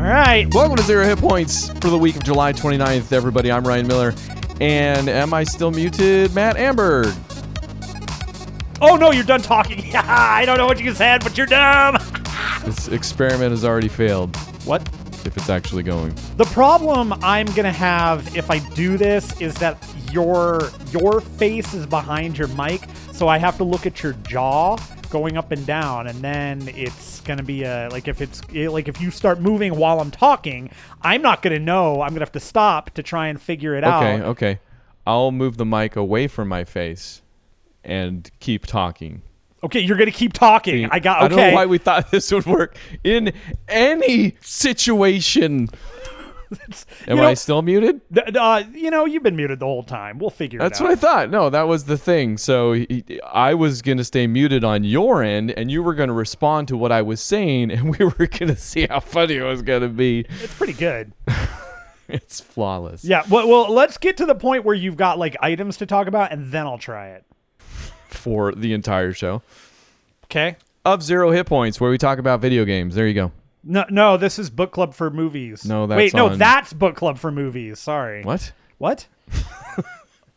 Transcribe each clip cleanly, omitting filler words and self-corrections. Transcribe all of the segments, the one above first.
right. Welcome to Zero Hit Points for the week of July 29th, everybody. I'm Ryan Miller. And am I still muted? Matt Amberg. Oh, no, you're done talking. I don't know what you said, but you're dumb. This experiment has already failed. What? If it's actually going. The problem I'm going to have if I do this is that your face is behind your mic, so I have to look at your jaw going up and down, and then it's going to be if you start moving while I'm talking, I'm not going to know. I'm going to have to stop to try and figure it out. Okay. I'll move the mic away from my face and keep talking. Okay, you're going to keep talking. I don't know why we thought this would work in any situation. Am I still muted? You've been muted the whole time. We'll figure it out. That's what I thought. No, that was the thing. So I was going to stay muted on your end, and you were going to respond to what I was saying, and we were going to see how funny it was going to be. It's pretty good. It's flawless. Yeah, well, let's get to the point where you've got items to talk about, and then I'll try it. For the entire show. Okay. Of Zero Hit Points, where we talk about video games. There you go. No, this is Book Club for Movies. No, that's that's Book Club for Movies. Sorry. What?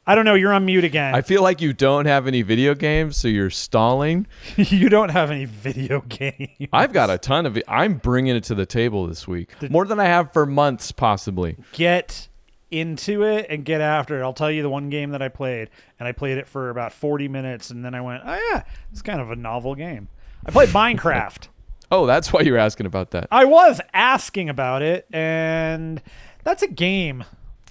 I don't know. You're on mute again. I feel like you don't have any video games, so you're stalling. You don't have any video games. I've got a ton of it. I'm bringing it to the table this week. More than I have for months, possibly. Get into it and get after it. I'll tell you the one game that I played, and I played it for about 40 minutes, and then I went, oh yeah, it's kind of a novel game. I played Minecraft. Oh, that's why you're asking about that. I was asking about it, and that's a game.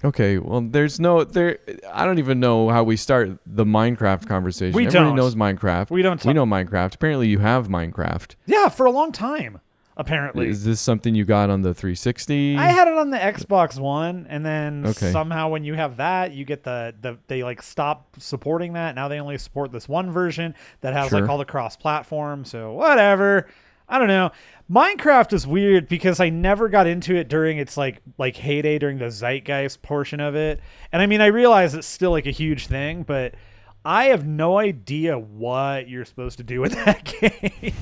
Okay, well, I don't even know how we start the Minecraft conversation. Everybody knows Minecraft. We don't. We know Minecraft. Apparently, you have Minecraft. Yeah, for a long time. Apparently. Is this something you got on the 360? I had it on the Xbox One, and then somehow when you have that, you get they stop supporting that. Now they only support this one version that has all the cross-platform. So whatever. I don't know. Minecraft is weird because I never got into it during its like heyday, during the zeitgeist portion of it. And I mean, I realize it's still a huge thing, but I have no idea what you're supposed to do with that game.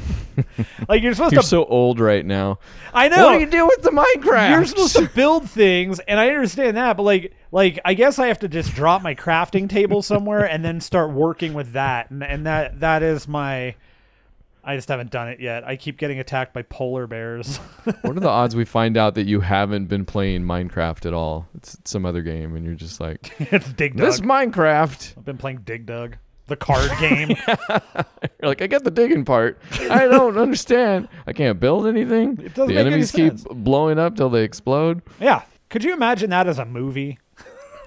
You're so old right now. I know. What do you do with the Minecraft? You're supposed to build things, and I understand that, but I guess I have to just drop my crafting table somewhere and then start working with that. And that is my... I just haven't done it yet. I keep getting attacked by polar bears. What are the odds we find out that you haven't been playing Minecraft at all? It's some other game, and you're just like, it's Dig Dug. This Minecraft. I've been playing Dig Dug, the card game. You're like, I get the digging part. I don't understand. I can't build anything. It doesn't the make enemies any keep sense. blowing up till they explode. Yeah. Could you imagine that as a movie?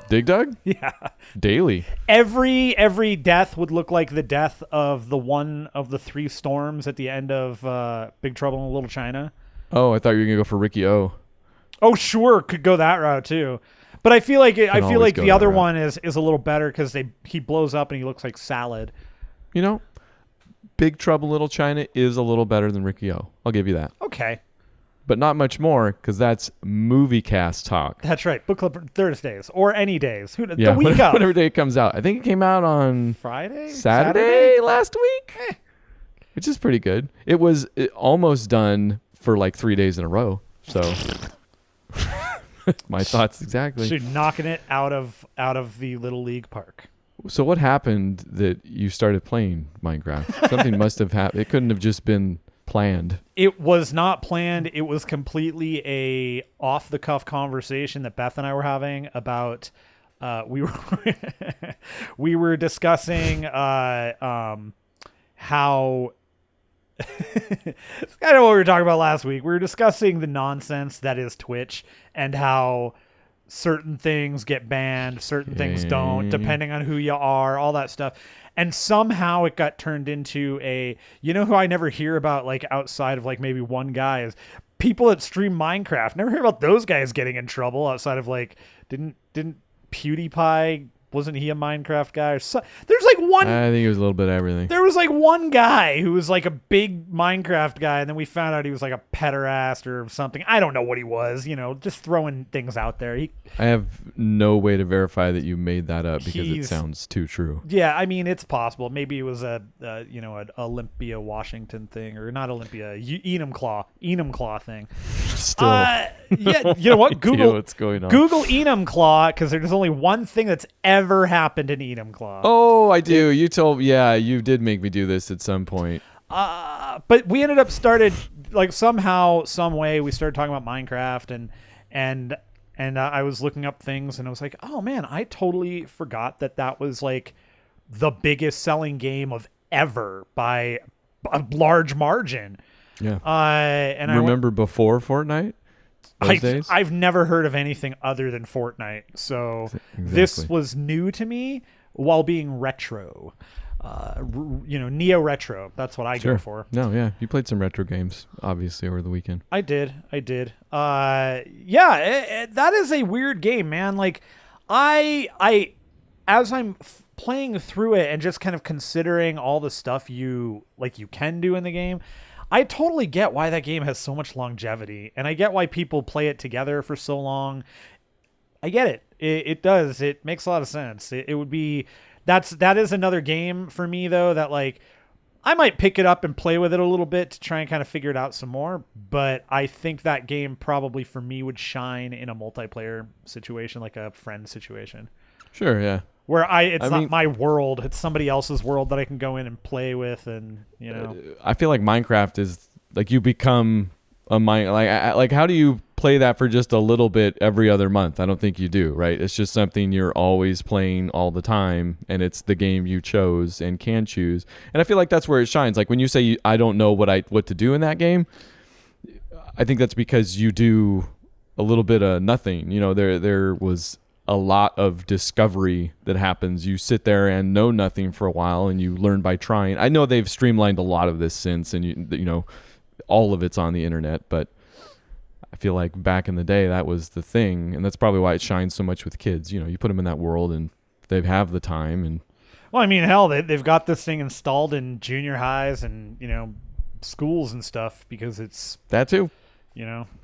Dig Dug? Yeah. Daily. Every death would look like the death of the one of the three storms at the end of Big Trouble in Little China. Oh, I thought you were gonna go for Ricky O. Oh, sure, could go that route too. But I feel like the other one is a little better because he blows up and he looks like salad. You know, Big Trouble in Little China is a little better than Ricky O. I'll give you that. Okay. But not much more, because that's movie cast talk. That's right. Book Club Thursdays or any days. The week of. Whatever day it comes out. I think it came out on Friday? Saturday last week? Which is pretty good. It was almost done for 3 days in a row. So my thoughts exactly. So you're knocking it out of the Little League park. So what happened that you started playing Minecraft? Something must have happened. It couldn't have just been planned. It was not planned. It was completely a off-the-cuff conversation that Beth and I were having about we were discussing how it's kind of what we were talking about last week. We were discussing the nonsense that is Twitch and how certain things get banned, certain things don't, depending on who you are, all that stuff. And somehow it got turned into who I never hear about outside of maybe one guy is people that stream Minecraft. Never hear about those guys getting in trouble outside of didn't PewDiePie, wasn't he a Minecraft guy? Or there's one. I think it was a little bit of everything. There was one guy who was a big Minecraft guy, and then we found out he was a pederast or something. I don't know what he was. Just throwing things out there. I have no way to verify that you made that up because it sounds too true. Yeah, I mean it's possible. Maybe it was an Olympia, Washington thing, or not Olympia, Enum Claw thing. still. Yeah, you know what? Google what's going on. Google Enumclaw, because there's only one thing that's ever happened in Enumclaw. Oh, I do. You did make me do this at some point. But we ended up somehow, some way, we started talking about Minecraft, and I was looking up things, and I was like, oh man, I totally forgot that was like the biggest selling game of ever by a large margin. Yeah. And remember before Fortnite? I've never heard of anything other than Fortnite, so exactly. This was new to me while being retro. Neo retro. That's what I go for. No, yeah, you played some retro games, obviously, over the weekend. I did. That is a weird game, man. Like, as I'm playing through it and just kind of considering all the stuff you can do in the game, I totally get why that game has so much longevity, and I get why people play it together for so long. I get it. It does. It makes a lot of sense. It would be that is another game for me though that like I might pick it up and play with it a little bit to try and kind of figure it out some more, but I think that game probably for me would shine in a multiplayer situation, like a friend situation. Sure, yeah. Where it's not my world, it's somebody else's world that I can go in and play with, and you know. I feel like Minecraft is like you become a like how do you play that for just a little bit every other month? I don't think you do, right? It's just something you're always playing all the time, and it's the game you chose and can choose. And I feel like that's where it shines. Like when you say I don't know what to do in that game, I think that's because you do a little bit of nothing. You know, there was a lot of discovery that happens. You sit there and know nothing for a while, and you learn by trying. I know they've streamlined a lot of this since, and you know, all of it's on the internet, but I feel like back in the day that was the thing, and that's probably why it shines so much with kids. You know, you put them in that world, and they have the time. And well, I mean, hell, they've got this thing installed in junior highs and schools and stuff because it's that too.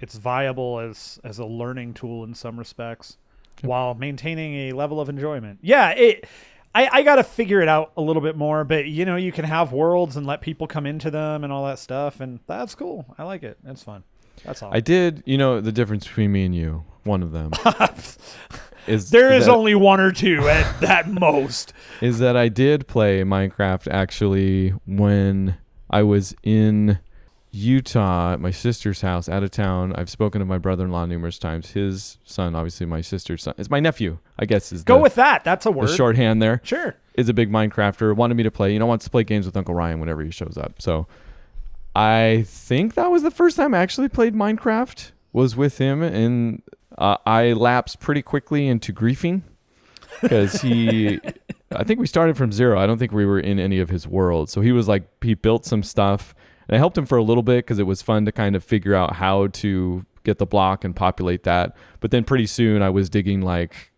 It's viable as a learning tool in some respects. While maintaining a level of enjoyment. Yeah, I got to figure it out a little bit more, but you can have worlds and let people come into them and all that stuff, and that's cool. I like it. It's fun. That's all. I did, the difference between me and you, one of them is only one or two at most. Is that I did play Minecraft actually when I was in Utah at my sister's house out of town. I've spoken to my brother-in-law numerous times. His son, obviously my sister's son, it's my nephew, I guess is go with that. That's a word. The shorthand there. Sure. Is a big Minecrafter. Wanted me to play. Wants to play games with Uncle Ryan whenever he shows up. So I think that was the first time I actually played Minecraft was with him, and I lapsed pretty quickly into griefing because I think we started from zero. I don't think we were in any of his worlds. So he built some stuff. And I helped him for a little bit because it was fun to kind of figure out how to get the block and populate that. But then pretty soon I was digging like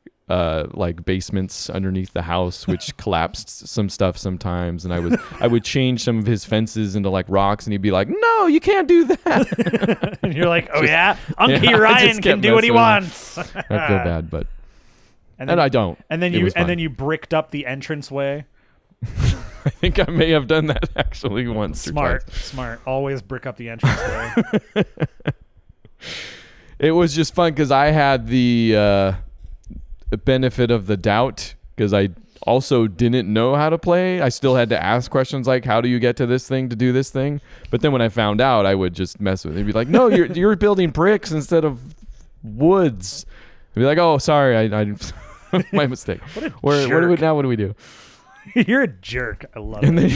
basements underneath the house, which collapsed some stuff sometimes. And I would change some of his fences into like rocks, and he'd be like, "No, you can't do that." And you're like, "Oh Uncle Ryan can do what he wants." I feel bad, but and I don't. And then you bricked up the entranceway. I think I may have done that actually once. Smart. Always brick up the entranceway. It was just fun because I had the benefit of the doubt because I also didn't know how to play. I still had to ask questions like, "How do you get to this thing to do this thing?" But then when I found out, I would just mess with it. He'd be like, "No, you're building bricks instead of woods." I'd be like, "Oh, sorry, I my mistake." What do we do? You're a jerk. I love it. Then,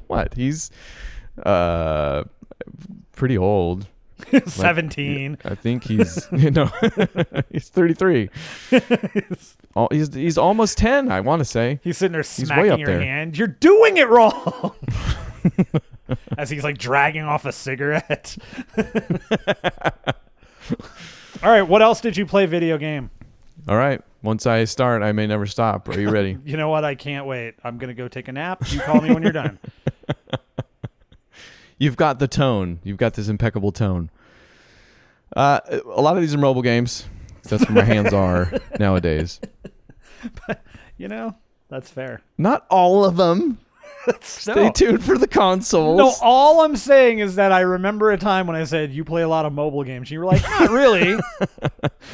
what? He's pretty old. 17. I think he's he's 33. He's almost 10, I want to say. He's sitting there smacking your hand. You're doing it wrong. As he's like dragging off a cigarette. All right, what else did you play video game? All right. Once I start, I may never stop. Are you ready? You know what? I can't wait. I'm going to go take a nap. You call me when you're done. You've got the tone. You've got this impeccable tone. A lot of these are mobile games. That's where my hands are nowadays. But, that's fair. Not all of them. Stay tuned for the consoles. No, all I'm saying is that I remember a time when I said you play a lot of mobile games. You were like, not really.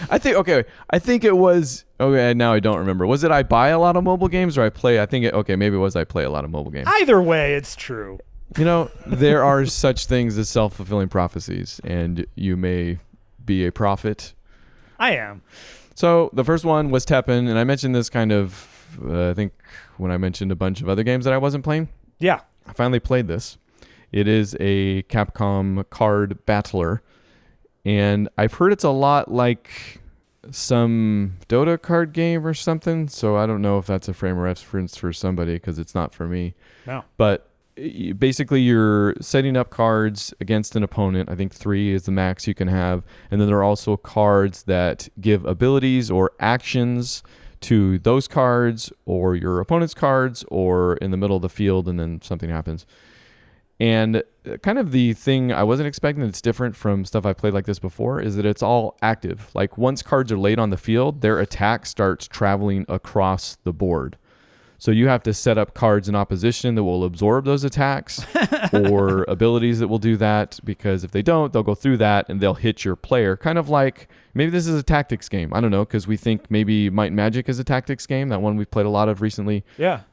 I think it was okay. Now I don't remember. Was it I buy a lot of mobile games or I play? Maybe it was I play a lot of mobile games. Either way, it's true. There are such things as self-fulfilling prophecies, and you may be a prophet. I am. So the first one was Teppen, and I mentioned this kind of, I think, when I mentioned a bunch of other games that I wasn't playing. Yeah. I finally played this. It is a Capcom card battler, and I've heard it's a lot like some Dota card game or something, so I don't know if that's a frame of reference for somebody because it's not for me. No. But basically you're setting up cards against an opponent. I think 3 is the max you can have. And then there are also cards that give abilities or actions to those cards or your opponent's cards or in the middle of the field, and then something happens. And kind of the thing I wasn't expecting that's different from stuff I've played like this before is that it's all active. Like once cards are laid on the field, their attack starts traveling across the board. So you have to set up cards in opposition that will absorb those attacks or abilities that will do that, because if they don't, they'll go through that and they'll hit your player. Kind of like, maybe this is a tactics game. I don't know, because we think maybe Might and Magic is a tactics game, that one we've played a lot of recently. Yeah.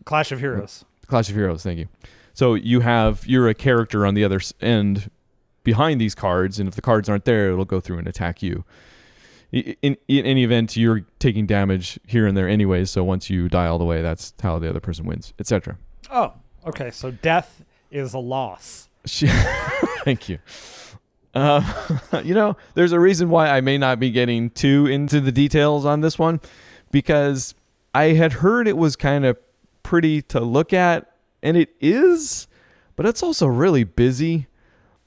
Clash of Heroes. Clash of Heroes, thank you. So you're a character on the other end behind these cards, and if the cards aren't there, it'll go through and attack you. In any event, you're taking damage here and there anyways, so once you die all the way, that's how the other person wins, etc. Oh, okay. So death is a loss. Thank you. There's a reason why I may not be getting too into the details on this one, because I had heard it was kind of pretty to look at, and it is, but it's also really busy,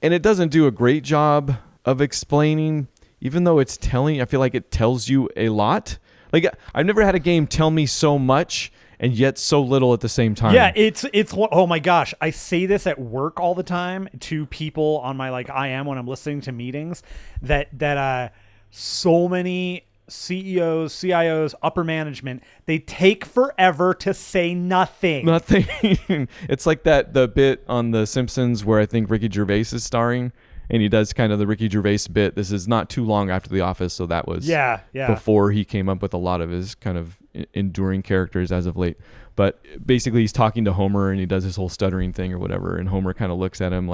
and it doesn't do a great job of explaining. Even though it's telling, I feel like it tells you a lot. Like I've never had a game tell me so much and yet so little at the same time. Yeah, it's oh my gosh, I say this at work all the time to people on my when I'm listening to meetings that so many CEOs, CIOs, upper management, they take forever to say nothing. It's like the bit on The Simpsons where I think Ricky Gervais is starring. And he does kind of the Ricky Gervais bit. This is not too long after The Office, so that was before he came up with a lot of his kind of enduring characters as of late. But basically, he's talking to Homer, and he does his whole stuttering thing or whatever, and Homer kind of looks at him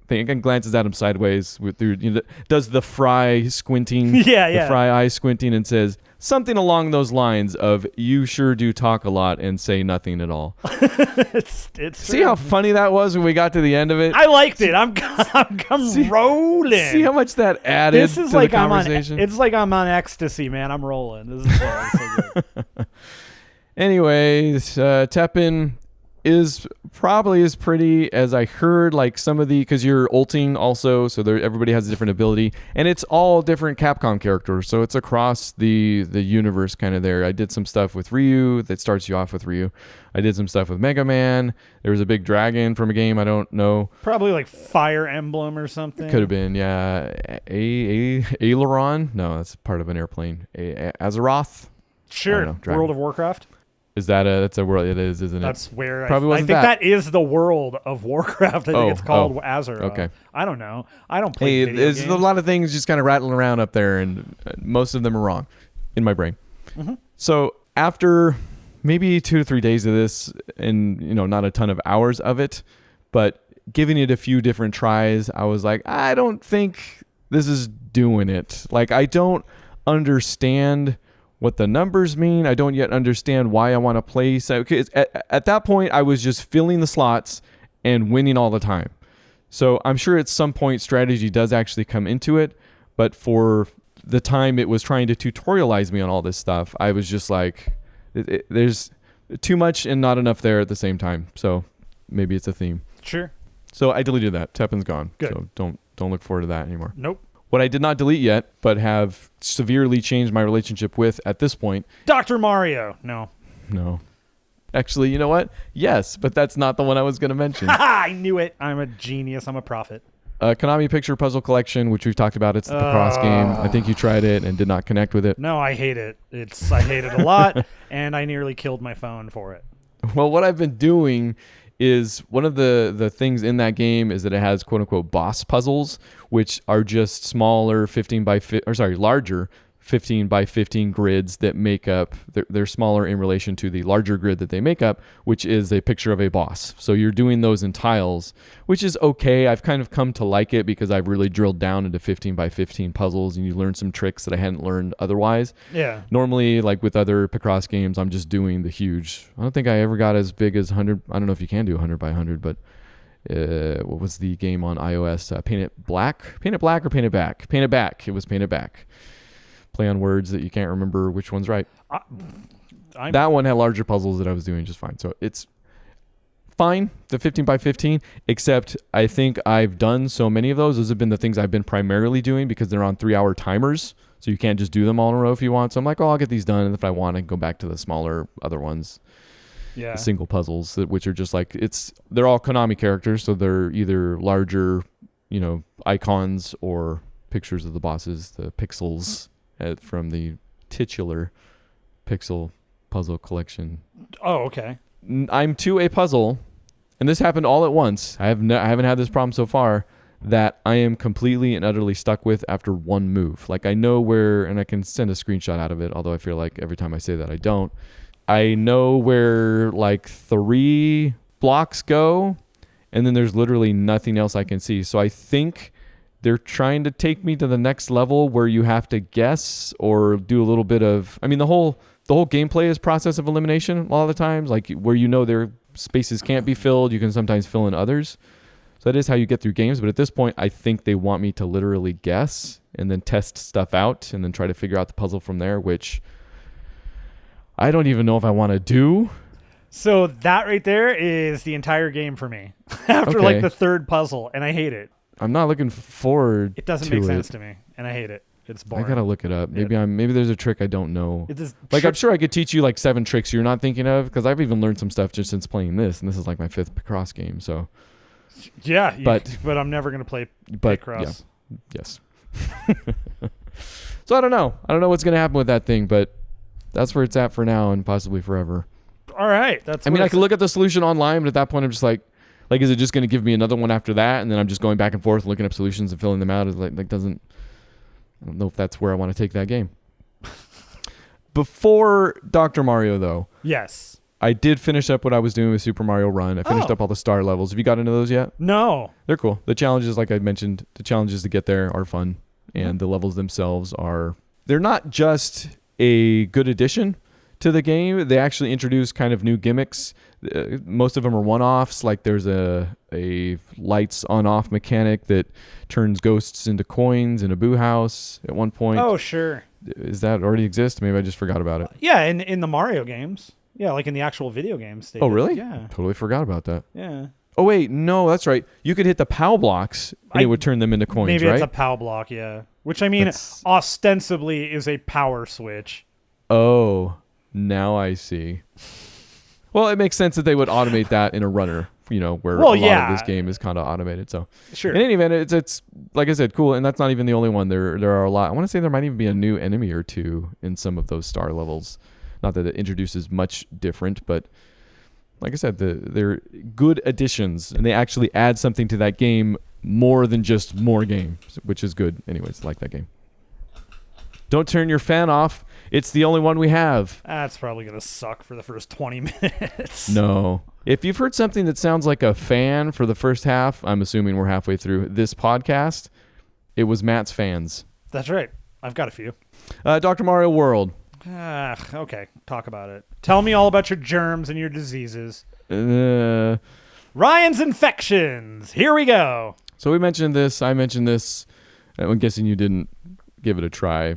and glances at him sideways does the Fry squinting, the Fry eye squinting, and says something along those lines of, "You sure do talk a lot and say nothing at all." it's See how funny that was when we got to the end of it? I liked it. I'm rolling. See how much that added this is to the conversation? It's like I'm on ecstasy, man. I'm rolling. This is so good. Anyways, Teppen is probably as pretty as I heard. Like some of because you're ulting also, so everybody has a different ability, and it's all different Capcom characters, so it's across the universe kind of there. I did some stuff with Ryu that starts you off with Ryu. I did some stuff with Mega Man. There was a big dragon from a game I don't know. Probably like Fire Emblem or something. Could have been, yeah. Aileron? No, that's part of an airplane. Azeroth? Sure. World of Warcraft? Is that's a world? It is, isn't it? That's where probably I think that is the world of Warcraft. I think it's called Azeroth. Okay. I don't know. I don't play video there's games. a lot of things just kind of rattling around up there, and most of them are wrong in my brain. Mm-hmm. So after maybe 2 to 3 days of this, and not a ton of hours of it, but giving it a few different tries, I was like, I don't think this is doing it. Like, I don't understand what the numbers mean. I don't yet understand why I want to play. So at that point, I was just filling the slots and winning all the time. So I'm sure at some point strategy does actually come into it. But for the time it was trying to tutorialize me on all this stuff, I was just like, there's too much and not enough there at the same time. So maybe it's a theme. Sure. So I deleted that. Teppen's gone. Good. So don't look forward to that anymore. Nope. What I did not delete yet, but have severely changed my relationship with at this point. Dr. Mario. No. Actually, you know what? Yes, but that's not the one I was going to mention. I knew it. I'm a genius. I'm a prophet. Konami Picture Puzzle Collection, which we've talked about. It's the cross game. I think you tried it and did not connect with it. No, I hate it. I hate it a lot, and I nearly killed my phone for it. Well, what I've been doing is one of the things in that game is that it has quote unquote boss puzzles, which are just smaller 15 by larger 15 by 15 grids that make up, they're smaller in relation to the larger grid that they make up, which is a picture of a boss. So you're doing those in tiles, which is okay. I've kind of come to like it because I've really drilled down into 15 by 15 puzzles and you learn some tricks that I hadn't learned otherwise. Yeah. Normally, like with other Picross games, I'm just doing the huge, I don't think I ever got as big as 100. I don't know if you can do 100 by 100, but what was the game on iOS? Paint It Black? Paint It Black or Paint It Back? Paint It Back. It was Paint It Back. Play on words that you can't remember which one's right. That one had larger puzzles that I was doing just fine. So it's fine, the 15 by 15, except I think I've done so many of those. Those have been the things I've been primarily doing because they're on 3-hour timers. So you can't just do them all in a row if you want. So I'm like, oh, I'll get these done. And if I want, I can go back to the smaller other ones. Yeah. The single puzzles, which are just like, they're all Konami characters. So they're either larger, icons or pictures of the bosses, the pixels. From the titular Pixel Puzzle Collection. Oh, okay. I'm to a puzzle, and this happened all at once. I haven't had this problem so far, that I am completely and utterly stuck with after one move. Like I know where, and I can send a screenshot out of it, although I feel like every time I say that I don't. I know where like 3 blocks go, and then there's literally nothing else I can see. So I think they're trying to take me to the next level where you have to guess or do a little bit of, the whole gameplay is process of elimination a lot of the times, like where their spaces can't be filled, you can sometimes fill in others. So that is how you get through games. But at this point, I think they want me to literally guess and then test stuff out and then try to figure out the puzzle from there, which I don't even know if I want to do. So that right there is the entire game for me after like the third puzzle, and I hate it. I'm not looking forward to it. It doesn't make sense to me, and I hate it. It's boring. I gotta look it up. Maybe there's a trick I don't know. I'm sure I could teach you like 7 tricks you're not thinking of, because I've even learned some stuff just since playing this, and this is like my 5th Picross game. So yeah, but I'm never gonna play Picross. Yeah, yes. So I don't know. I don't know what's gonna happen with that thing, but that's where it's at for now and possibly forever. All right, I can look at the solution online, but at that point I'm just like, is it just going to give me another one after that? And then I'm just going back and forth, looking up solutions and filling them out. I don't know if that's where I want to take that game. Before Dr. Mario, though. Yes. I did finish up what I was doing with Super Mario Run. I finished up all the star levels. Have you got into those yet? No. They're cool. The challenges, like I mentioned, the challenges to get there are fun. And the levels themselves they're not just a good addition to the game. They actually introduce kind of new gimmicks. Most of them are one-offs. Like there's a lights on-off mechanic that turns ghosts into coins in a boo house at one point. Oh, sure. Does that already exist? Maybe I just forgot about it. Yeah, in the Mario games. Yeah, like in the actual video games. Oh, really? Yeah. Totally forgot about that. Yeah. Oh, wait. No, that's right. You could hit the POW blocks and it would turn them into coins, maybe right? Maybe it's a POW block, yeah. Which, ostensibly is a power switch. Oh, now I see. Well, it makes sense that they would automate that in a runner, where a lot of this game is kind of automated. So, sure. In any event, it's like I said, cool. And that's not even the only one. There are a lot. I want to say there might even be a new enemy or two in some of those star levels. Not that it introduces much different, but like I said, they're good additions, and they actually add something to that game more than just more game, which is good. Anyways, like that game. Don't turn your fan off. It's the only one we have. That's probably going to suck for the first 20 minutes. No. If you've heard something that sounds like a fan for the first half, I'm assuming we're halfway through this podcast, it was Matt's fans. That's right. I've got a few. Dr. Mario World. Okay. Talk about it. Tell me all about your germs and your diseases. Ryan's infections. Here we go. So we mentioned this. I mentioned this. I'm guessing you didn't give it a try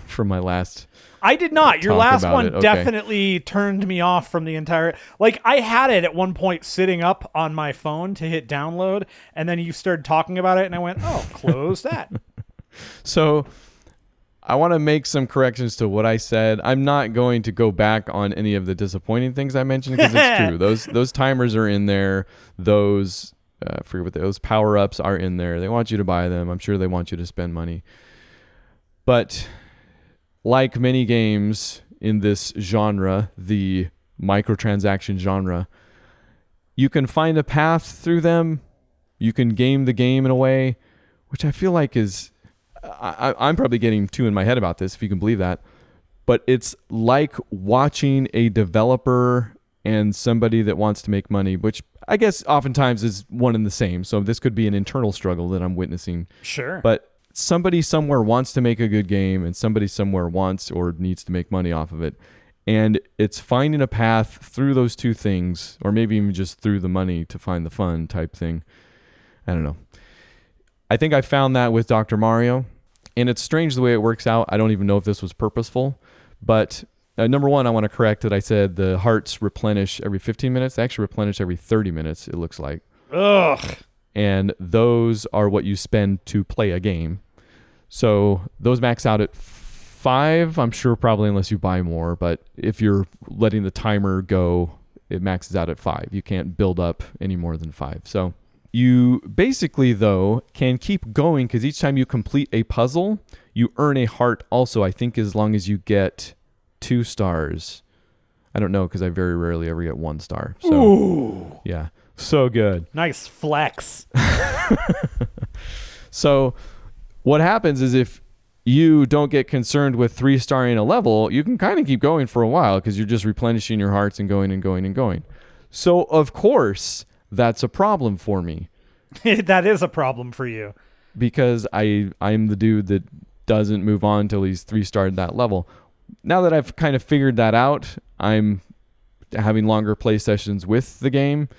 from my last... I did not. Your last one okay. definitely turned me off from the entire... Like, I had it at one point sitting up on my phone to hit download, and then you started talking about it, and I went, oh, close that. So, I want to make some corrections to what I said. I'm not going to go back on any of the disappointing things I mentioned, because it's true. Those timers are in there. Those power-ups are in there. They want you to buy them. I'm sure they want you to spend money. But... like many games in this genre, the microtransaction genre. You can find a path through them. You can game the game in a way, which I feel like is... I'm probably getting too in my head about this, if you can believe that. But it's like watching a developer and somebody that wants to make money, which I guess oftentimes is one and the same. So this could be an internal struggle that I'm witnessing. Sure. But somebody somewhere wants to make a good game, and somebody somewhere wants or needs to make money off of it. And it's finding a path through those two things, or maybe even just through the money to find the fun type thing. I don't know. I think I found that with Dr. Mario, and it's strange the way it works out. I don't even know if this was purposeful, but number one, I want to correct that I said the hearts replenish every 15 minutes. They actually replenish every 30 minutes, it looks like. Ugh. And those are what you spend to play a game. So those max out at 5, I'm sure, probably, unless you buy more. But if you're letting the timer go, it maxes out at 5. You can't build up any more than 5. So you basically, though, can keep going, because each time you complete a puzzle, you earn a heart also, I think, as long as you get 2 stars. I don't know, because I very rarely ever get 1 star. So, ooh. Yeah. So good. Nice flex. So what happens is if you don't get concerned with 3-starring a level, you can kind of keep going for a while, because you're just replenishing your hearts and going and going and going. So, of course, that's a problem for me. That is a problem for you. Because I'm the dude that doesn't move on until he's 3-starred that level. Now that I've kind of figured that out, I'm having longer play sessions with the game.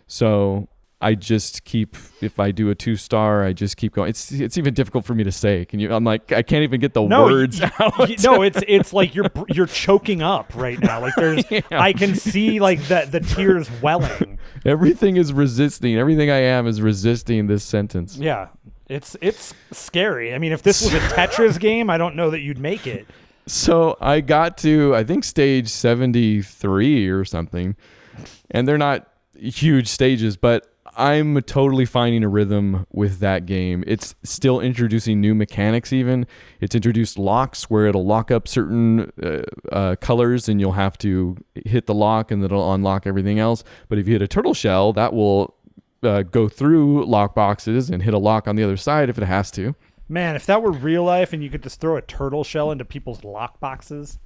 So I just keep, if I do a 2-star, I just keep going. It's even difficult for me to say. I'm like, I can't even get the words out. No, it's like you're choking up right now. Like there's, yeah. I can see like the tears welling. Everything is resisting. Everything I am is resisting this sentence. Yeah, it's scary. I mean, if this was a Tetris game, I don't know that you'd make it. So I got to, I think, stage 73 or something, and they're not huge stages, but I'm totally finding a rhythm with that game. It's still introducing new mechanics even. It's introduced locks where it'll lock up certain colors, and you'll have to hit the lock and it'll unlock everything else. But if you hit a turtle shell, that will go through lock boxes and hit a lock on the other side if it has to. Man, if that were real life and you could just throw a turtle shell into people's lock boxes...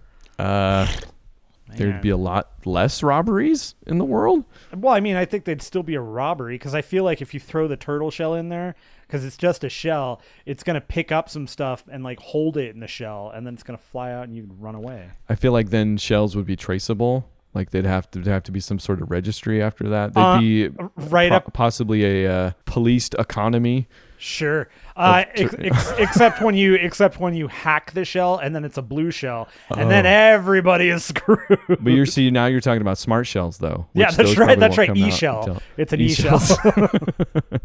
There'd be a lot less robberies in the world. Well, I mean, I think there'd still be a robbery, because I feel like if you throw the turtle shell in there, because it's just a shell, it's going to pick up some stuff and like hold it in the shell, and then it's going to fly out and you can run away. I feel like then shells would be traceable. Like there'd have to be some sort of registry after that. They'd be possibly a policed economy. Sure. Except when you hack the shell and then it's a blue shell, and then everybody is screwed. But now you're talking about smart shells though. Yeah, that's right. That's right. E-shell. It's an E-shell.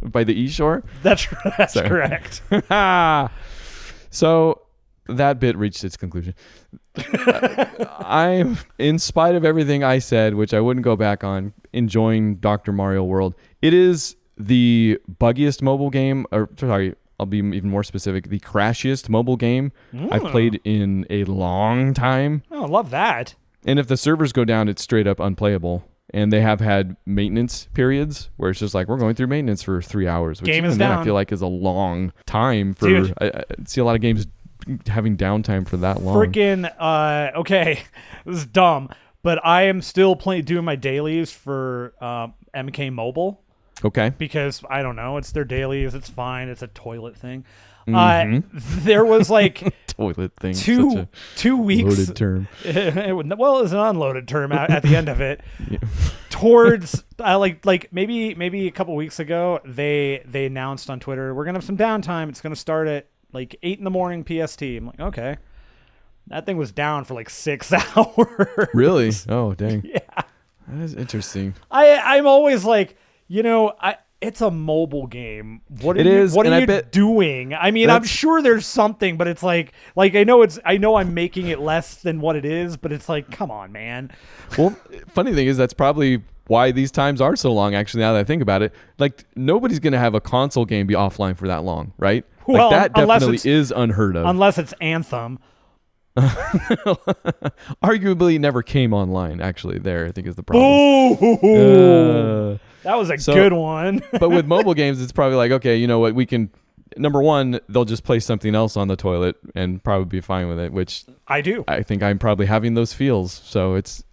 By the E-shore? That's correct. So that bit reached its conclusion. I'm, in spite of everything I said, which I wouldn't go back on, enjoying Dr. Mario World. It is the buggiest mobile game, or sorry, I'll be even more specific, the crashiest mobile game I've played in a long time. Oh, I love that. And if the servers go down, it's straight up unplayable. And they have had maintenance periods where it's just like, we're going through maintenance for 3 hours, which game is even then down. I feel like is a long time for, I see a lot of games having downtime for that long. Freaking, okay, this is dumb, but I am still doing my dailies for MK Mobile. Okay. Because, I don't know, it's their dailies, it's fine, it's a toilet thing. There was like toilet thing, 2 weeks. Loaded term. Well, it was an unloaded term at the end of it. Yeah. Towards like maybe a couple weeks ago, they announced on Twitter, we're gonna have some downtime. It's gonna start at like 8 a.m. PST. I'm like, okay. That thing was down for like 6 hours. Really? Oh, dang. Yeah. That is interesting. I'm always like, it's a mobile game. What are you doing? I mean, I'm sure there's something, but it's like I know I'm making it less than what it is, but it's like, come on, man. Well, funny thing is that's probably why these times are so long, actually, now that I think about it. Like, nobody's going to have a console game be offline for that long, right? Well, like, that definitely is unheard of. Unless it's Anthem. Arguably never came online, actually, there, I think is the problem. That was a good one. But with mobile games, it's probably like, okay, you know what, we can, number one, they'll just play something else on the toilet and probably be fine with it, which I do. I think I'm probably having those feels. So it's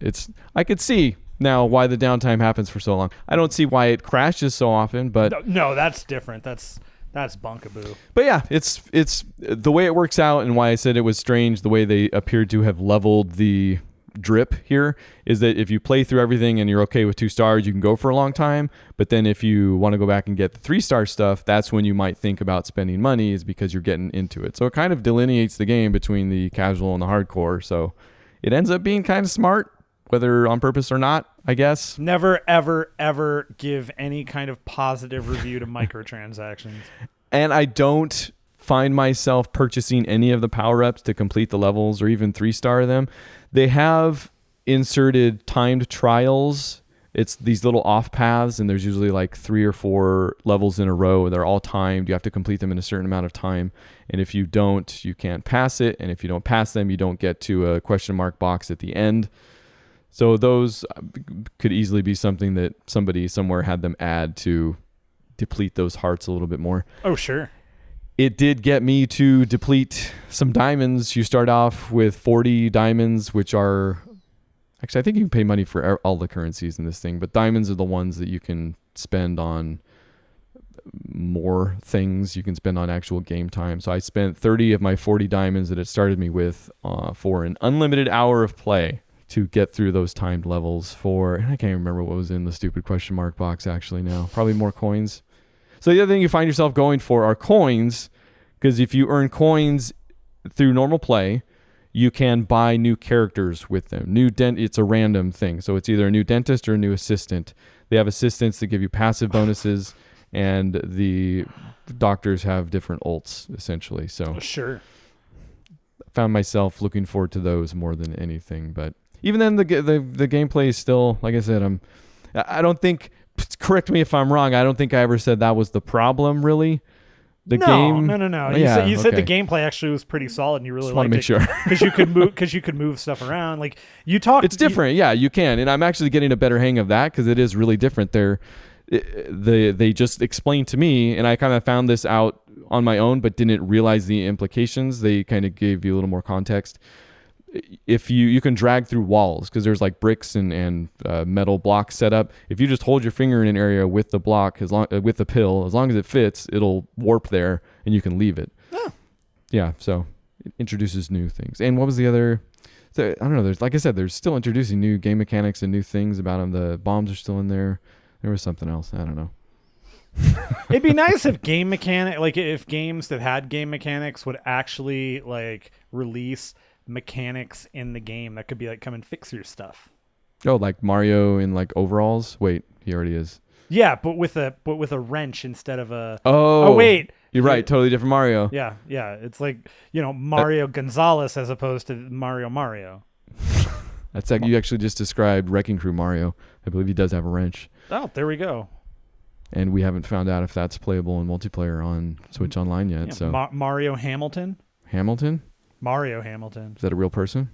I could see now why the downtime happens for so long. I don't see why it crashes so often, but no, that's different. That's bunkaboo. But yeah, it's the way it works out, and why I said it was strange. The way they appeared to have leveled the drip here is that if you play through everything and you're okay with 2 stars, you can go for a long time. But then if you want to go back and get the 3-star stuff, that's when you might think about spending money, is because you're getting into it. So it kind of delineates the game between the casual and the hardcore. So it ends up being kind of smart, whether on purpose or not, I guess. Never, ever, ever give any kind of positive review to microtransactions. And I don't find myself purchasing any of the power-ups to complete the levels or even 3-star them. They have inserted timed trials. It's these little off paths, and there's usually like 3 or 4 levels in a row. They're all timed. You have to complete them in a certain amount of time. And if you don't, you can't pass it. And if you don't pass them, you don't get to a question mark box at the end. So those could easily be something that somebody somewhere had them add to deplete those hearts a little bit more. Oh, sure. It did get me to deplete some diamonds. You start off with 40 diamonds, which are... Actually, I think you can pay money for all the currencies in this thing, but diamonds are the ones that you can spend on more things. You can spend on actual game time. So I spent 30 of my 40 diamonds that it started me with for an unlimited hour of play to get through those timed levels for... I can't remember what was in the stupid question mark box actually now. Probably more coins. So the other thing you find yourself going for are coins, because if you earn coins through normal play, you can buy new characters with them. It's a random thing. So it's either a new dentist or a new assistant. They have assistants that give you passive bonuses, and the doctors have different ults, essentially. So sure. I found myself looking forward to those more than anything. But even then, the gameplay is still, like I said, I don't think... Correct me if I'm wrong. I don't think I ever said that was the problem, really. No. You said the gameplay actually was pretty solid, and you really liked it. Sure. Because you could move stuff around. Like you talked. It's different, yeah. You can, and I'm actually getting a better hang of that because it is really different. They just explained to me, and I kind of found this out on my own, but didn't realize the implications. They kind of gave you a little more context. If you can drag through walls because there's like bricks and metal blocks set up. If you just hold your finger in an area with the block, with the pill, as long as it fits, it'll warp there and you can leave it. Oh. Yeah, so it introduces new things. And what was the other? I don't know. There's, like I said, there's still introducing new game mechanics and new things about them. The bombs are still in there. There was something else. I don't know. It'd be nice if if games that had game mechanics would actually like release mechanics in the game that could be like, come and fix your stuff. Oh, like Mario in like overalls? Wait, he already is. Yeah, but with a wrench instead of a... Oh wait. You're right. Totally different Mario. Yeah. It's like, Mario Gonzalez as opposed to Mario. That's like you actually just described Wrecking Crew Mario. I believe he does have a wrench. Oh, there we go. And we haven't found out if that's playable in multiplayer on Switch Online yet. Yeah, so Mario Hamilton? Hamilton? Mario Hamilton. Is that a real person?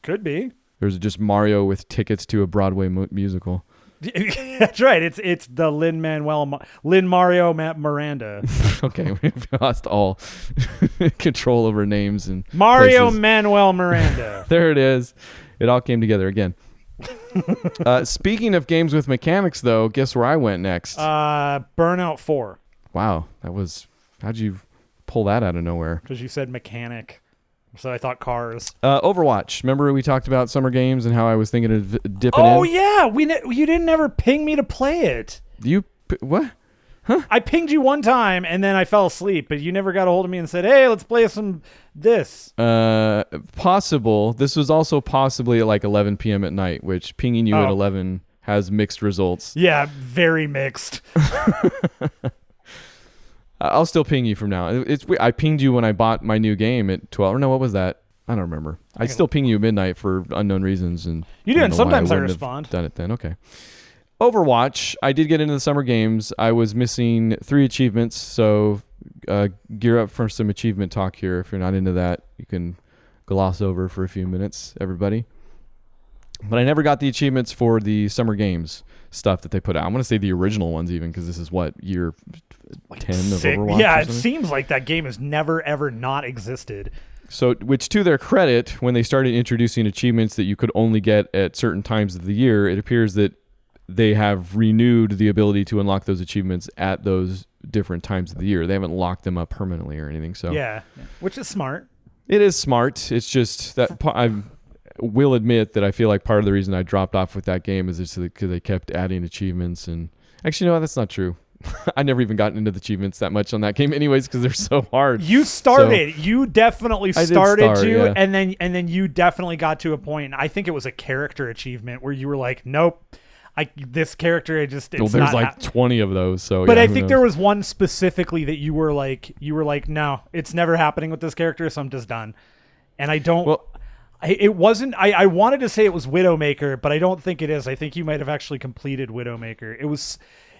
Could be. Or is it just Mario with tickets to a Broadway musical? That's right. It's the Lin-Mario Miranda. Okay, we've lost all control over names and Mario places. Manuel Miranda. There it is. It all came together again. Speaking of games with mechanics, though, guess where I went next? Burnout 4. Wow, how'd you pull that out of nowhere? Because you said mechanic. So I thought cars. Overwatch. Remember we talked about summer games and how I was thinking of dipping in? Oh, yeah. You didn't ever ping me to play it. What? Huh? I pinged you one time, and then I fell asleep, but you never got a hold of me and said, hey, let's play this. Possible. This was also possibly at like 11 p.m. at night, which pinging you at 11 has mixed results. Yeah, very mixed. I'll still ping you from now. I pinged you when I bought my new game at 12. Or no, what was that? I don't remember. I still ping you at midnight for unknown reasons. And you didn't. Sometimes I respond. Done it then. Okay. Overwatch. I did get into the summer games. I was missing 3 achievements. So gear up for some achievement talk here. If you're not into that, you can gloss over for a few minutes, everybody. But I never got the achievements for the Summer Games stuff that they put out. I want to say the original ones even, because this is year 10 of Overwatch. Yeah, it seems like that game has never ever not existed. So, which to their credit, when they started introducing achievements that you could only get at certain times of the year, it appears that they have renewed the ability to unlock those achievements at those different times of the year. They haven't locked them up permanently or anything. So yeah, which is smart. It is smart. It's just that I will admit that I feel like part of the reason I dropped off with that game is just because they kept adding achievements. And actually, no, that's not true. I never even gotten into the achievements that much on that game anyways, because they're so hard. You started. So, you definitely started to, yeah. and then you definitely got to a point, and I think it was a character achievement where you were like, nope. This character, it's there's not like 20 of those. So, but yeah, I think there was one specifically that you were like, no, it's never happening with this character, so I'm just done. And I don't. Well, it wasn't. I wanted to say it was Widowmaker, but I don't think it is. I think you might have actually completed Widowmaker.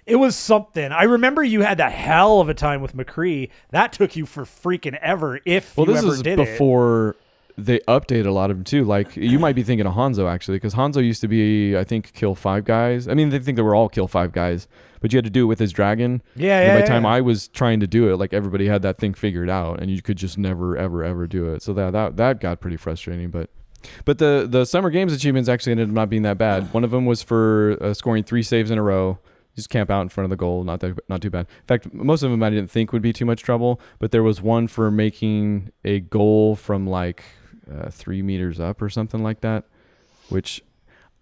It was something. I remember you had the hell of a time with McCree. That took you for freaking ever. If you ever did it. Well, this is before they updated a lot of them too. Like, you might be thinking of Hanzo actually, because Hanzo used to be, I think, kill 5 guys. I mean, they think they were all kill 5 guys, but you had to do it with his dragon. Yeah, and by the time I was trying to do it, like, everybody had that thing figured out, and you could just never, ever do it. So that got pretty frustrating. But the Summer Games achievements actually ended up not being that bad. One of them was for scoring 3 saves in a row. Just camp out in front of the goal, not too bad. In fact, most of them I didn't think would be too much trouble, but there was one for making a goal from like 3 meters up or something like that, which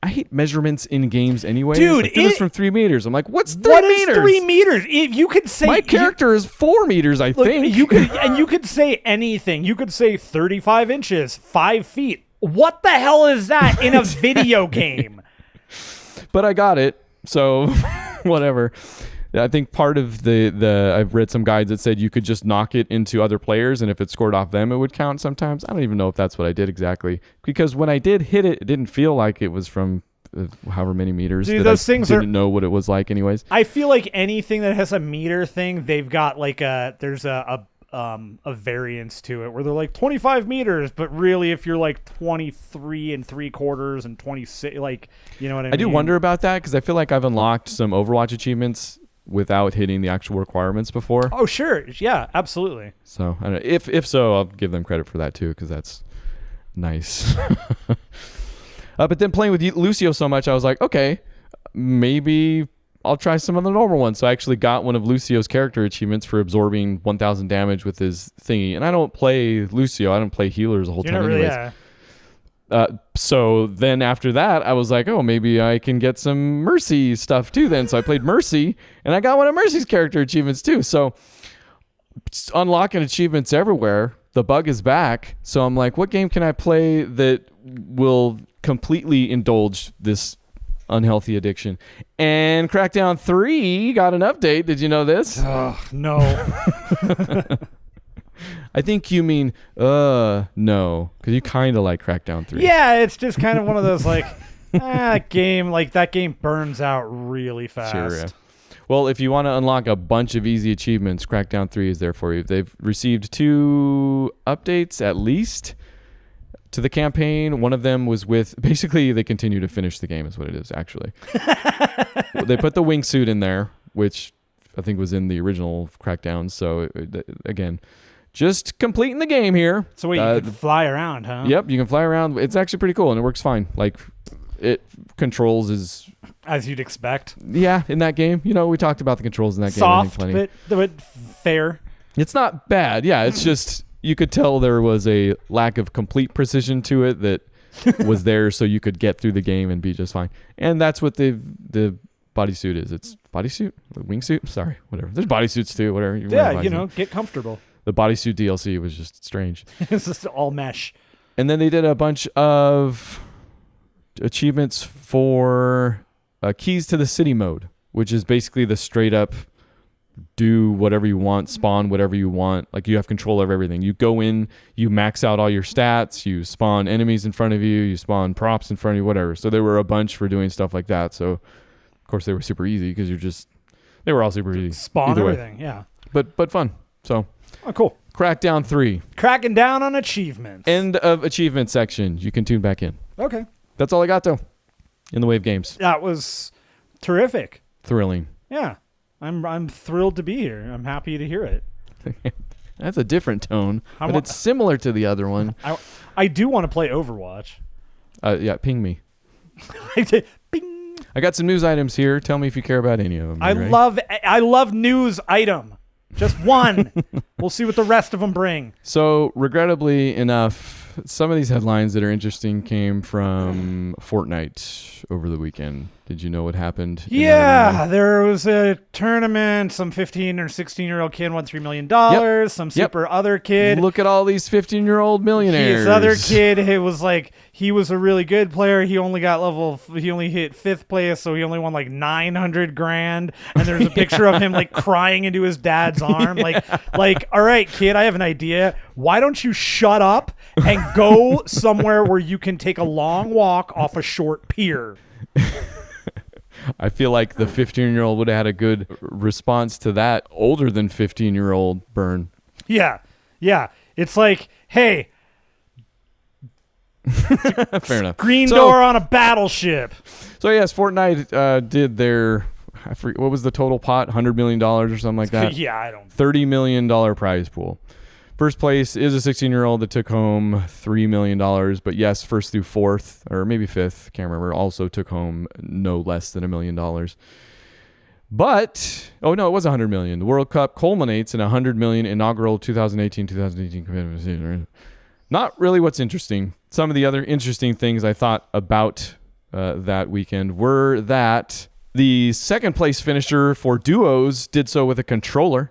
I hate measurements in games anyway. Dude, like, it was from 3 meters. I'm like, what's 3 meters? What is 3 meters? If you could say my character is 4 meters, I think. You could say anything. You could say 35 inches, 5 feet. What the hell is that in a video game? But I got it, so whatever. I think part of the I've read some guides that said you could just knock it into other players, and if it scored off them, it would count sometimes. I don't even know if that's what I did exactly, because when I did hit it, it didn't feel like it was from however many meters. Dude, those things didn't know what it was like anyways. I feel like anything that has a meter thing, they've got like there's a variance to it where they're like 25 meters, but really if you're like 23 3/4 and 26, like, you know what I mean? I do wonder about that, because I feel like I've unlocked some Overwatch achievements without hitting the actual requirements before. Oh, sure. Yeah, absolutely. So I don't know. If so, I'll give them credit for that too, because that's nice. But then playing with Lucio so much, I was like, okay, maybe I'll try some of the normal ones. So I actually got one of Lucio's character achievements for absorbing 1,000 damage with his thingy. And I don't play Lucio. I don't play healers the whole time anyways. Yeah. So then after that, I was like, oh, maybe I can get some Mercy stuff too then. So I played Mercy, and I got one of Mercy's character achievements too. So unlocking achievements everywhere. The bug is back. So I'm like, what game can I play that will completely indulge this unhealthy addiction? And Crackdown 3 got an update. Did you know this? No. I think you mean no, because you kind of like Crackdown 3. Yeah, it's just kind of one of those like that game burns out really fast. Sure, yeah. Well, if you want to unlock a bunch of easy achievements, Crackdown 3 is there for you. They've received 2 updates at least to the campaign. One of them was with, basically they continue to finish the game is what it is actually. They put the wingsuit in there, which I think was in the original Crackdown. So again, just completing the game here. So wait, you can fly around, huh? Yep, you can fly around. It's actually pretty cool, and it works fine. Like, it controls as you'd expect. Yeah, in that game. You know, we talked about the controls in that game. Soft, but fair. It's not bad. Yeah, it's just, you could tell there was a lack of complete precision to it that was there so you could get through the game and be just fine. And that's what the bodysuit is. It's bodysuit? Wingsuit? Sorry, whatever. There's bodysuits too, whatever. Get comfortable. The bodysuit DLC was just strange. It's just all mesh. And then they did a bunch of achievements for keys to the city mode, which is basically the straight up do whatever you want, spawn whatever you want. Like, you have control of everything. You go in, you max out all your stats, you spawn enemies in front of you, you spawn props in front of you, whatever. So there were a bunch for doing stuff like that. So of course they were super easy because they were all super easy. Spawn everything, yeah. But fun. So oh, cool. Crackdown 3. Cracking down on achievements. End of achievement section. You can tune back in. Okay. That's all I got, though, in the way of games. That was terrific. Thrilling. Yeah. I'm thrilled to be here. I'm happy to hear it. That's a different tone, but it's similar to the other one. I do want to play Overwatch. Yeah, ping me. Bing. I got some news items here. Tell me if you care about any of them. I love news item. Just one. We'll see what the rest of them bring. So, regrettably enough, some of these headlines that are interesting came from Fortnite over the weekend. Did you know what happened? Yeah, there was a tournament. Some 15 or 16-year-old kid won $3 million. Yep. Some super other kid. Look at all these 15-year-old millionaires. This other kid, it was like he was a really good player. He only got he only hit 5th place, so he only won like $900,000. And there's a picture of him like crying into his dad's arm. Yeah. Like, all right, kid, I have an idea. Why don't you shut up and go somewhere where you can take a long walk off a short pier? I feel like the 15-year-old would have had a good response to that older than 15-year-old burn. Yeah. It's like, hey, fair enough. Green door on a battleship. So yes, Fortnite did their, I forget, what was the total pot? $100 million or something like that? Yeah, I don't. $30 million prize pool. First place is a 16-year-old that took home $3 million, but yes, first through fourth, or maybe fifth, can't remember, also took home no less than $1 million. But, oh no, it was $100 million. The World Cup culminates in a $100 million inaugural 2018 commitment. Not really what's interesting. Some of the other interesting things I thought about that weekend were that the second place finisher for duos did so with a controller.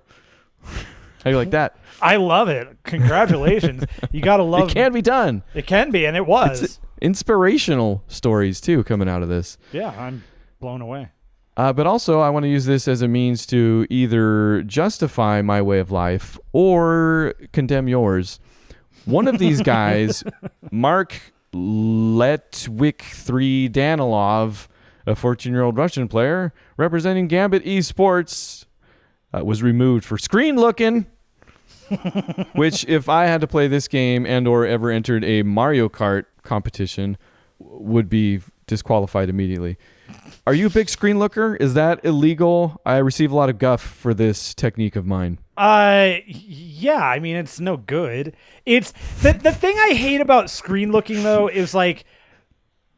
How do you like that? I love it. Congratulations. You got to love it. It can be done. It can be, and it was. It's inspirational stories, too, coming out of this. Yeah, I'm blown away. But also, I want to use this as a means to either justify my way of life or condemn yours. One of these guys, Mark Letwik 3 Danilov, a 14-year-old Russian player representing Gambit Esports, was removed for screen looking. Which, if I had to play this game and or ever entered a Mario Kart competition, would be disqualified immediately. Are you a big screen looker? Is that illegal? I receive a lot of guff for this technique of mine. Yeah, I mean, it's no good. It's the thing I hate about screen looking, though, is like,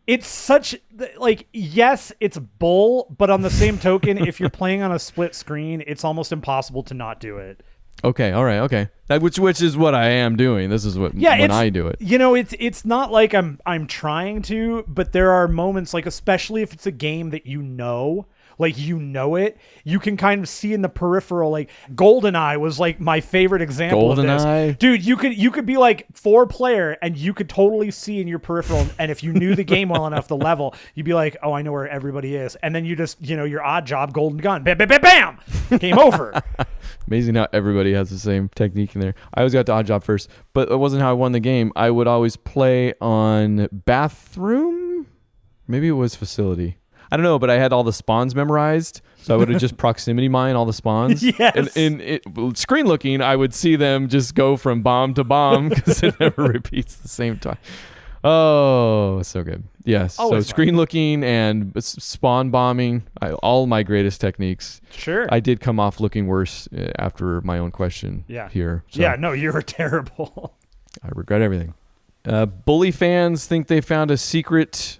it's such, like, yes, it's bull, but on the same token, if you're playing on a split screen, it's almost impossible to not do it. Okay, all right, okay. Which is what I am doing. This is when I do it. You know, it's not like I'm trying to, but there are moments, like especially if it's a game that you know it, you can kind of see in the peripheral. Like GoldenEye was like my favorite example of this. Dude, you could be like 4-player and you could totally see in your peripheral, and if you knew the game well enough, the level, you'd be like, oh, I know where everybody is, and then you just, your odd job golden gun, bam, bam, bam, bam, game over. Amazing how everybody has the same technique in there. I always got to odd job first, but it wasn't how I won the game. I would always play on bathroom. Maybe it was facility. I don't know, but I had all the spawns memorized, so I would have just proximity mine all the spawns. Yes. And in screen looking, I would see them just go from bomb to bomb because it never repeats the same time. Oh, so good. Yes. Always so screen looking and spawn bombing, all my greatest techniques. Sure. I did come off looking worse after my own question here. So yeah, no, you were terrible. I regret everything. Bully fans think they found a secret.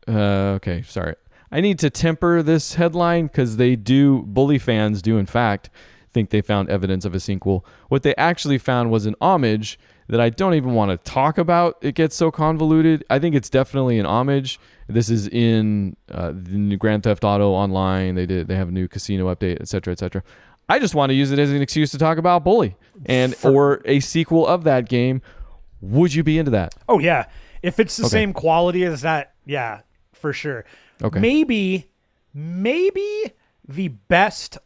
Okay, sorry. I need to temper this headline because bully fans do in fact think they found evidence of a sequel. What they actually found was an homage that I don't even want to talk about. It gets so convoluted. I think it's definitely an homage. This is in the new Grand Theft Auto Online. They have a new casino update, etc., etc. I just want to use it as an excuse to talk about Bully or a sequel of that game. Would you be into that? Oh yeah, if it's the same quality as that, yeah, for sure. Okay. Maybe the best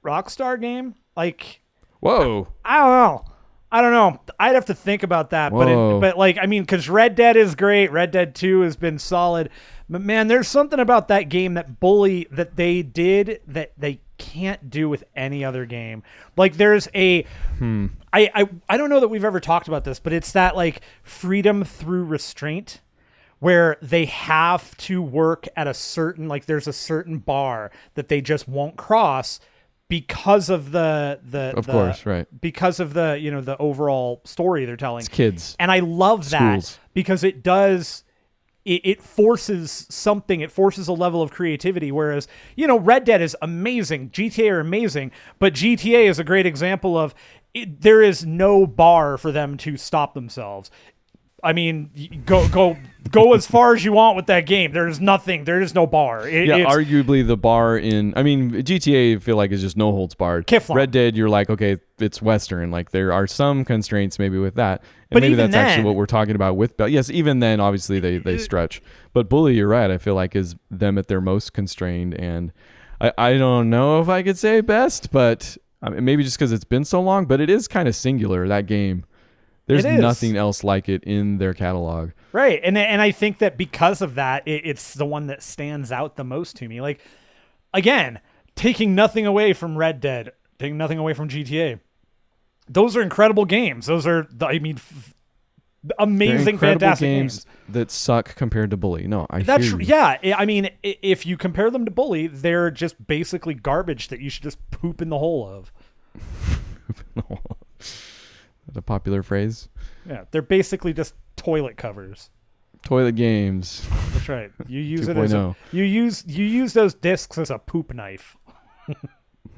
Rockstar game. Like, whoa. I don't know. I'd have to think about that. But like, I mean, because Red Dead is great. Red Dead 2 has been solid. But man, there's something about that game that Bully that they did that they can't do with any other game. Like there's I don't know that we've ever talked about this, but it's that like freedom through restraint where they have to work at a certain, like there's a certain bar that they just won't cross because of course, right. Because of the, you know, the overall story they're telling. It's kids. And I love that because it does, it forces something. It forces a level of creativity. Whereas, you know, Red Dead is amazing. GTA are amazing. But GTA is a great example of there is no bar for them to stop themselves. I mean, go as far as you want with that game. There is nothing. There is no bar. Arguably the bar in, I mean, GTA I feel like is just no holds barred. Kiflon. Red Dead, you're like, okay, it's Western. Like there are some constraints maybe with that. And but maybe even that's then, actually what we're talking about with, yes, even then, obviously they stretch. But Bully, you're right. I feel like is them at their most constrained. And I don't know if I could say best, but I mean, maybe just because it's been so long, but it is kind of singular, that game. There's nothing else like it in their catalog. Right. And I think that because of that, it's the one that stands out the most to me. Like, again, taking nothing away from Red Dead, taking nothing away from GTA. Those are incredible games. Those are, amazing, fantastic games that suck compared to Bully. No, yeah. I mean, if you compare them to Bully, they're just basically garbage that you should just poop in the hole of. That's a popular phrase. Yeah, they're basically just toilet covers. Toilet games. That's right. You use it as you use those discs as a poop knife.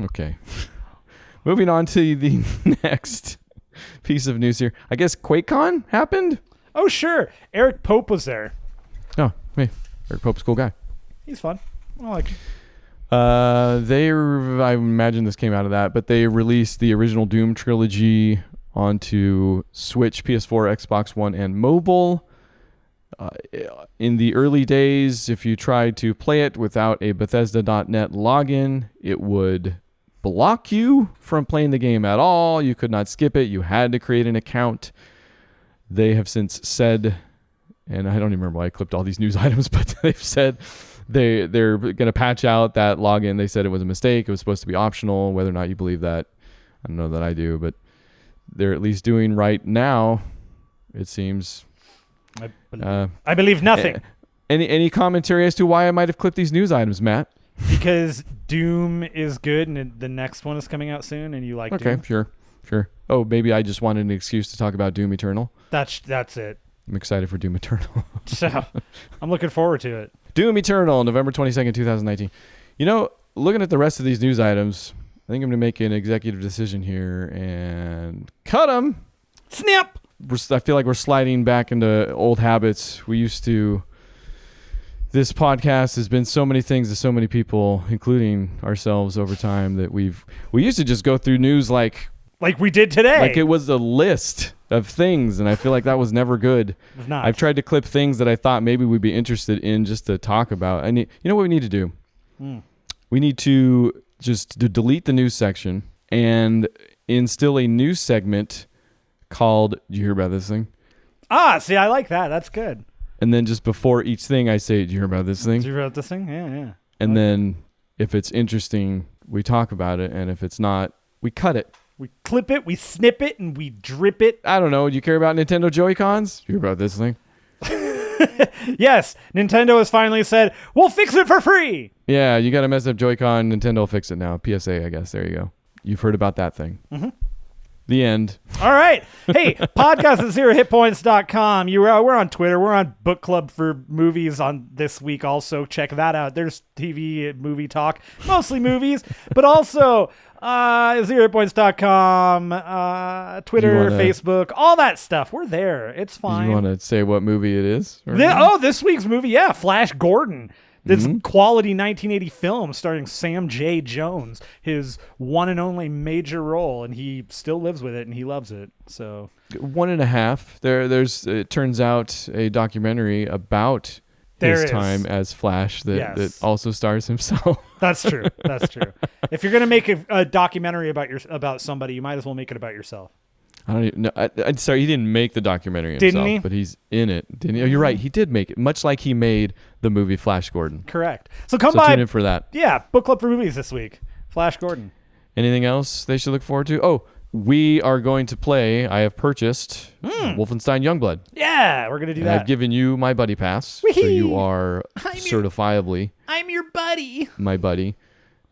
Okay. Moving on to the next piece of news here. I guess QuakeCon happened? Oh, sure. Eric Pope was there. Oh, hey. Eric Pope's a cool guy. He's fun. I like him. I imagine this came out of that, but they released the original Doom trilogy onto Switch, PS4, Xbox One, and mobile. In the early days, if you tried to play it without a Bethesda.net login, it would block you from playing the game at all. You could not skip it. You had to create an account. They have since said, and I don't even remember why I clipped all these news items, but they've said they're going to patch out that login. They said it was a mistake. It was supposed to be optional. Whether or not you believe that, I don't know that I do, but they're at least doing right now, it seems. I believe nothing. Any commentary as to why I might have clipped these news items, Matt? Because Doom is good and the next one is coming out soon and you like Doom. Okay, sure. Oh, maybe I just wanted an excuse to talk about Doom Eternal. That's it. I'm excited for Doom Eternal. So, I'm looking forward to it. Doom Eternal, November 22nd, 2019. You know, looking at the rest of these news items, I think I'm going to make an executive decision here and cut them. Snap! I feel like we're sliding back into old habits. This podcast has been so many things to so many people, including ourselves over time, that we used to just go through news like we did today. Like it was a list of things, and I feel like that was never good. It's not. I've tried to clip things that I thought maybe we'd be interested in just to talk about. You know what we need to do? We need to just delete the news section and instill a news segment called, did you hear about this thing? See, I like that. That's good. And then just before each thing, I say, did you hear about this thing? Did you hear about this thing? Yeah. And then if it's interesting, we talk about it. And if it's not, we cut it. We clip it, we snip it, and we drip it. I don't know. Do you care about Nintendo Joy-Cons? Did you hear about this thing? Yes, Nintendo has finally said, we'll fix it for free. Yeah, you got a messed up Joy-Con. Nintendo will fix it now. PSA, I guess. There you go. You've heard about that thing. Mm-hmm. The end. All right. Hey, podcast at 0HITPOINTS.com. We're on Twitter. We're on Book Club for Movies on this week also. Check that out. There's TV movie talk. Mostly movies, but also 0HITPOINTS.com, Twitter, Facebook, all that stuff. We're there. It's fine. You want to say what movie it is? This week's movie, yeah, Flash Gordon. This quality 1980 film starring Sam J. Jones, his one and only major role, and he still lives with it, and he loves it. So 1.5. There's it turns out a documentary about his time as Flash that also stars himself. That's true. If you're gonna make a documentary about somebody, you might as well make it about yourself. I don't even know. I'm sorry, he didn't make the documentary himself, didn't he? But he's in it. Didn't he? Oh, you're right. He did make it, much like he made the movie Flash Gordon. Correct. So by. Tune in for that. Yeah, Book Club for Movies this week. Flash Gordon. Anything else they should look forward to? Oh, we are going to play. I have purchased Wolfenstein Youngblood. Yeah, we're going to do that. I've given you my buddy pass. So you are certifiably. I'm your buddy. My buddy.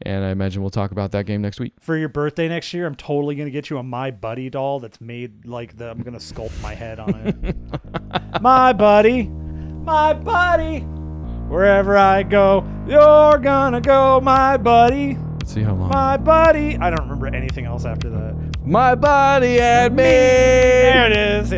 And I imagine we'll talk about that game next week. For your birthday next year, I'm totally going to get you a My Buddy doll that's made like I'm going to sculpt my head on it. My buddy. My buddy. Wherever I go, you're going to go, my buddy. Let's see how long. My buddy. I don't remember anything else after that. My buddy and me. There it is.